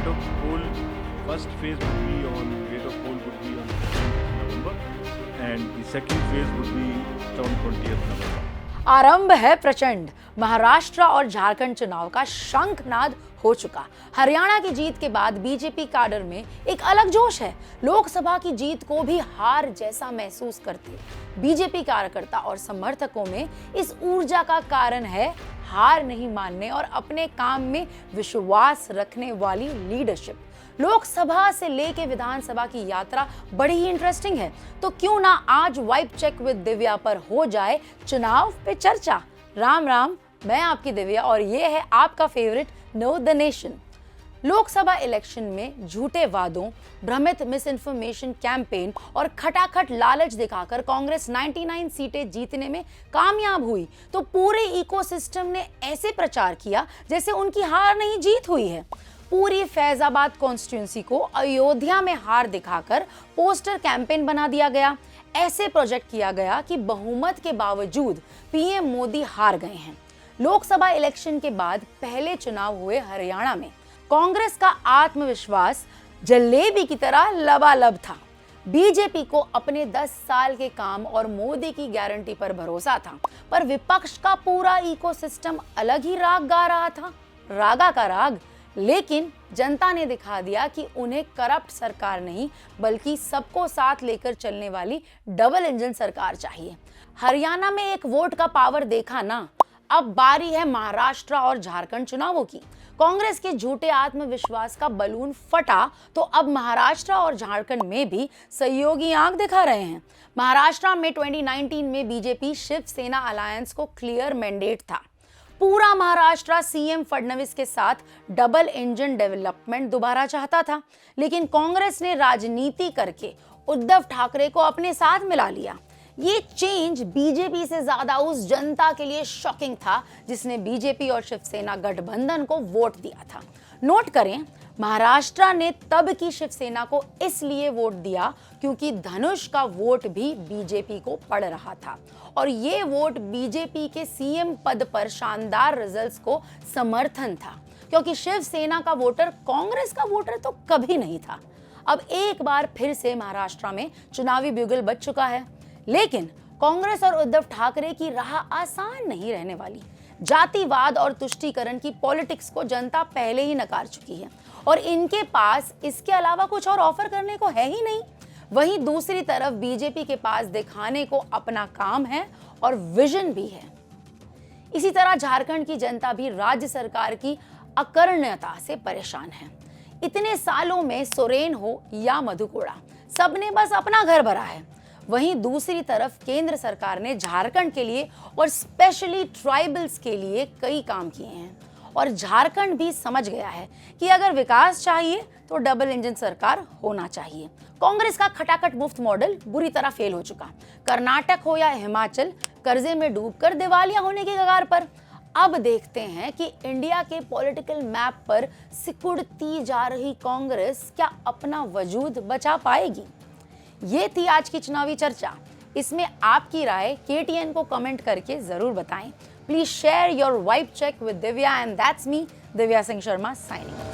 rate of poll, first phase would be on rate of poll would be on November, and the second phase would be on 20th November. आरंभ है प्रचंड। महाराष्ट्र और झारखंड चुनाव का शंखनाद हो चुका। हरियाणा की जीत के बाद बीजेपी काडर में एक अलग जोश है। लोकसभा की जीत को भी हार जैसा महसूस करते बीजेपी कार्यकर्ता और समर्थकों में इस ऊर्जा का कारण है हार नहीं मानने और अपने काम में विश्वास रखने वाली लीडरशिप। लोकसभा से लेके विधानसभा की यात्रा बड़ी ही इंटरेस्टिंग है, तो क्यों ना आज वाइब चेक विद दिव्या पर हो जाए चुनाव पे चर्चा। राम राम, मैं आपकी दिव्या और ये है आपका favourite know the nation. Lok Sabha election में झूठे वादों, भ्रमित मिस इन्फॉर्मेशन कैंपेन और खटाखट लालच दिखाकर कांग्रेस 99 सीटें जीतने में कामयाब हुई, तो पूरे इकोसिस्टम ने ऐसे प्रचार किया जैसे उनकी हार नहीं जीत हुई है। पूरी फैजाबाद कॉन्स्टिट्यूंसी को अयोध्या में हार दिखाकर पोस्टर कैंपेन बना दिया गया। ऐसे प्रोजेक्ट किया गया कि बहुमत के बावजूद पीएम मोदी हार गए हैं। लोकसभा इलेक्शन के बाद पहले चुनाव हुए हरियाणा में कांग्रेस का आत्मविश्वास जलेबी की तरह लबालब था। बीजेपी को अपने 10 साल के काम और मोदी की गारंटी पर भरोसा था, पर विपक्ष का पूरा इकोसिस्टम अलग ही राग गा रहा था, रागा का राग। लेकिन जनता ने दिखा दिया कि उन्हें करप्ट सरकार नहीं बल्कि सबको साथ लेकर चलने वाली डबल इंजन सरकार चाहिए। हरियाणा में एक वोट का पावर देखा ना, अब बारी है महाराष्ट्र और झारखंड चुनावों की। कांग्रेस के झूठे आत्मविश्वास का बलून फटा तो अब महाराष्ट्र और झारखंड में भी सहयोगी आंख दिखा रहे हैं। महाराष्ट्र में 2019 में बीजेपी शिवसेना अलायंस को क्लियर मैंडेट था। पूरा महाराष्ट्र सीएम फडणवीस के साथ डबल इंजन डेवलपमेंट दोबारा चाहता था, लेकिन कांग्रेस ने राजनीति करके उद्धव ठाकरे को अपने साथ मिला लिया। ये चेंज बीजेपी से ज्यादा उस जनता के लिए शॉकिंग था जिसने बीजेपी और शिवसेना गठबंधन को वोट दिया था। नोट करें, महाराष्ट्र ने तब की शिवसेना को इसलिए वोट दिया क्योंकि धनुष का वोट भी बीजेपी को पड़ रहा था और ये वोट बीजेपी के सीएम पद पर शानदार रिजल्ट्स को समर्थन था, क्योंकि शिवसेना का वोटर कांग्रेस का वोटर तो कभी नहीं था। अब एक बार फिर से महाराष्ट्र में चुनावी ब्यूगल बज चुका है, लेकिन कांग्रेस और उद्धव ठाकरे की राह आसान नहीं रहने वाली। जातिवाद और तुष्टीकरण की पॉलिटिक्स को जनता पहले ही नकार चुकी है और इनके पास इसके अलावा कुछ और ऑफर करने को है ही नहीं। वहीं दूसरी तरफ बीजेपी के पास दिखाने को अपना काम है और विजन भी है। इसी तरह झारखंड की जनता भी राज्य सरकार की अकर्णता से परेशान है। इतने सालों में सोरेन हो या मधुकोड़ा, सबने बस अपना घर भरा है। वहीं दूसरी तरफ केंद्र सरकार ने झारखंड के लिए और स्पेशली ट्राइबल्स के लिए कई काम किए हैं और झारखंड भी समझ गया है कि अगर विकास चाहिए तो डबल इंजन सरकार होना चाहिए। कांग्रेस का खटाखट मुफ्त मॉडल बुरी तरह फेल हो चुका। कर्नाटक हो या हिमाचल, कर्जे में डूबकर दिवालिया होने की कगार पर। अब देखते हैं कि इंडिया के पॉलिटिकल मैप पर सिकुड़ती जा रही कांग्रेस क्या अपना वजूद बचा पाएगी। ये थी आज की चुनावी चर्चा। इसमें आपकी राय KTN को कमेंट करके जरूर बताएं। Please share your vibe check with Divya and that's me, Divya Singh Sharma signing.